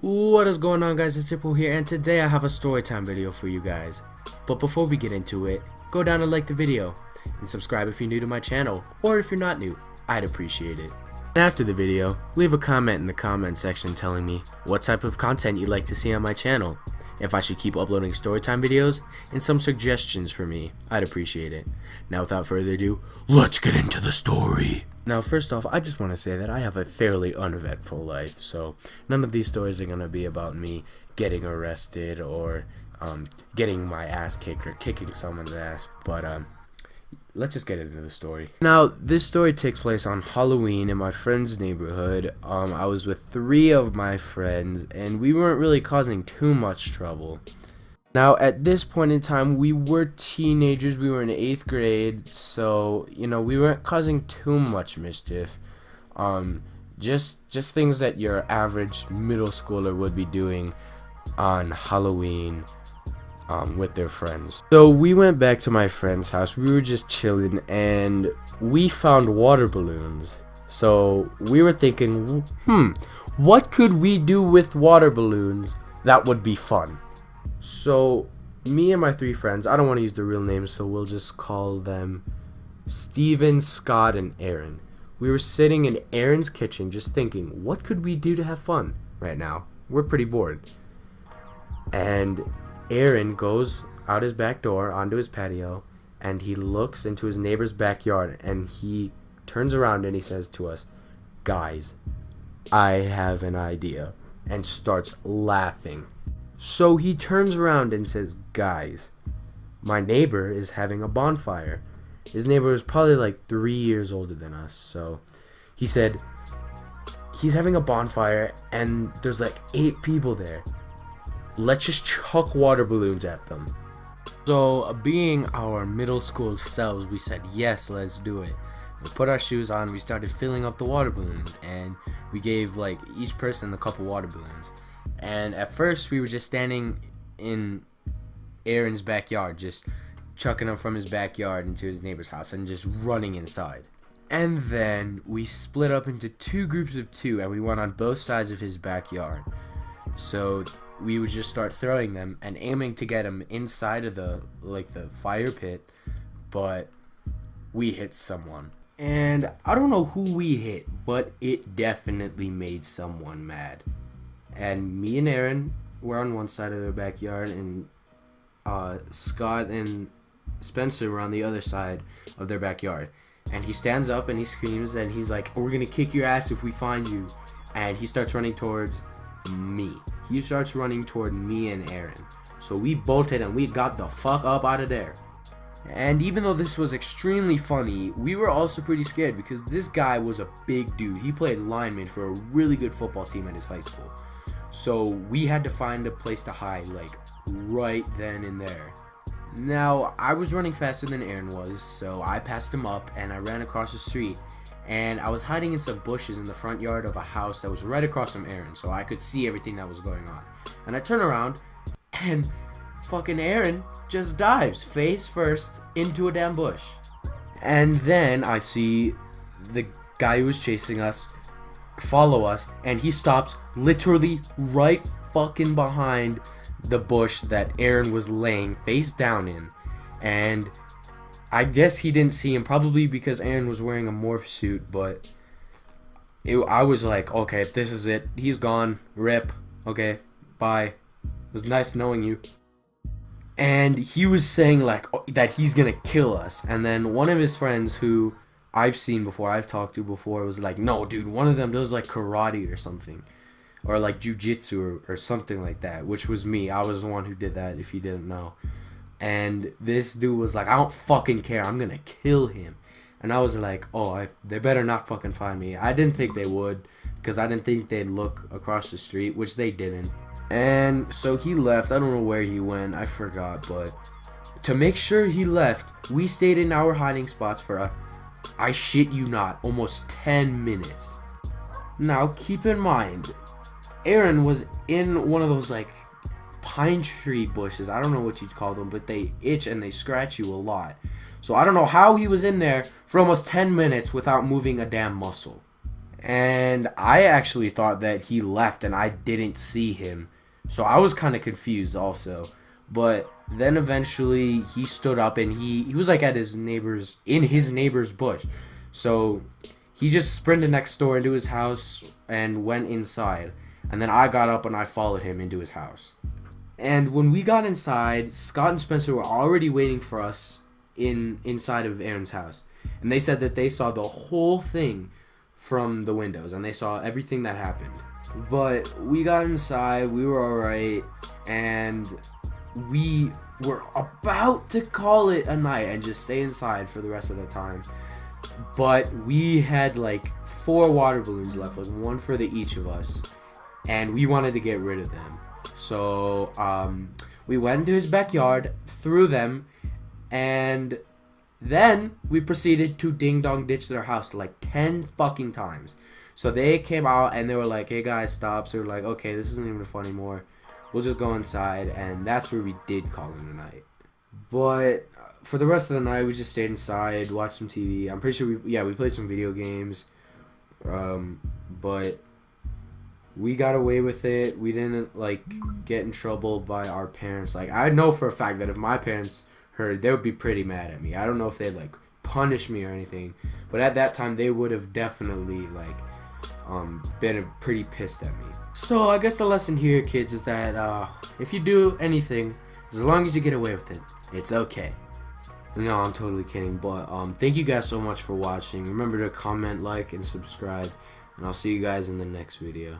What is going on, guys? It's Hippo here, and today I have a storytime video for you guys. But before we get into it, go down and like the video and subscribe if you're new to my channel, or if you're not new, I'd appreciate it. And after the video, leave a comment in the comment section telling me what type of content you'd like to see on my channel, if I should keep uploading storytime videos, and some suggestions for me. I'd appreciate it. Now without further ado, let's get into the story. Now first off, I just want to say that I have a fairly uneventful life, so none of these stories are going to be about me getting arrested or getting my ass kicked or kicking someone's ass, but let's just get into the story. Now, this story takes place on Halloween in my friend's neighborhood. I was with 3 of my friends, and we weren't really causing too much trouble. Now, at this point in time, we were teenagers. We were in 8th grade, so, we weren't causing too much mischief. Just things that your average middle schooler would be doing on Halloween. With their friends. So we went back to my friend's house. We were just chilling and we found water balloons. So we were thinking, what could we do with water balloons that would be fun? So me and my 3 friends, I don't want to use the real names, so we'll just call them Steven, Scott, and Aaron. We were sitting in Aaron's kitchen just thinking, what could we do to have fun right now? We're pretty bored. And Aaron goes out his back door onto his patio, and he looks into his neighbor's backyard, and he turns around and he says to us, "Guys, I have an idea," and starts laughing. So he turns around and says, "Guys, my neighbor is having a bonfire." His neighbor was probably like 3 years older than us, so he said, "He's having a bonfire, and there's like 8 people there. Let's just chuck water balloons at them." So, being our middle school selves, we said, yes, let's do it. We put our shoes on, we started filling up the water balloons, and we gave like each person a couple water balloons. And at first, we were just standing in Aaron's backyard, just chucking them from his backyard into his neighbor's house and just running inside. And then we split up into 2 groups of 2, and we went on both sides of his backyard. So we would just start throwing them and aiming to get them inside of the fire pit, but we hit someone. And I don't know who we hit, but it definitely made someone mad. And me and Aaron were on one side of the backyard, and Scott and Spencer were on the other side of their backyard. And he stands up and he screams and he's like, "We're gonna kick your ass if we find you." And he starts running towards me. He starts running toward me and Aaron. So we bolted and we got the fuck up out of there. And even though this was extremely funny, we were also pretty scared because this guy was a big dude. He played lineman for a really good football team at his high school. So we had to find a place to hide, like right then and there. Now, I was running faster than Aaron was, so I passed him up and I ran across the street. And I was hiding in some bushes in the front yard of a house that was right across from Aaron, so I could see everything that was going on. And I turn around, and fucking Aaron just dives face first into a damn bush. And then I see the guy who was chasing us follow us, and he stops literally right fucking behind the bush that Aaron was laying face down in. And I guess he didn't see him, probably because Aaron was wearing a morph suit, but I was like, okay, this is it. He's gone. Rip. Okay, bye. It was nice knowing you. And he was saying like that he's gonna kill us. And then one of his friends who I've seen before, I've talked to before, was like, "No, dude, one of them does like karate or something. Or like jujitsu or something like that," which was me. I was the one who did that, if you didn't know. And this dude was like, "I don't fucking care. I'm gonna kill him." And I was like, oh, they better not fucking find me. I didn't think they would, because I didn't think they'd look across the street, which they didn't. And so he left. I don't know where he went. I forgot. But to make sure he left, we stayed in our hiding spots for, I shit you not, almost 10 minutes. Now, keep in mind, Aaron was in one of those, like, pine tree bushes. I don't know what you'd call them, but they itch and they scratch you a lot. So I don't know how he was in there for almost 10 minutes without moving a damn muscle. And I actually thought that he left and I didn't see him. So I was kind of confused also. But then eventually he stood up and he was like at his neighbor's, in his neighbor's bush. So he just sprinted next door into his house and went inside. And then I got up and I followed him into his house. And when we got inside, Scott and Spencer were already waiting for us inside of Aaron's house. And they said that they saw the whole thing from the windows and they saw everything that happened. But we got inside, we were alright, and we were about to call it a night and just stay inside for the rest of the time. But we had like 4 water balloons left, like one for each of us, and we wanted to get rid of them. So we went into his backyard, threw them, and then we proceeded to ding dong ditch their house like 10 fucking times. So they came out and they were like, hey guys, stop. So we were like, okay, this isn't even fun anymore. We'll just go inside. And that's where we did call it a night. But for the rest of the night, we just stayed inside, watched some TV. I'm pretty sure we played some video games. But we got away with it. We didn't like get in trouble by our parents. Like, I know for a fact that if my parents heard, they would be pretty mad at me. I don't know if they'd like punish me or anything, but at that time they would have definitely like been pretty pissed at me. So I guess the lesson here, kids, is that if you do anything, as long as you get away with it, it's okay. No, I'm totally kidding, but thank you guys so much for watching. Remember to comment, like, and subscribe, and I'll see you guys in the next video.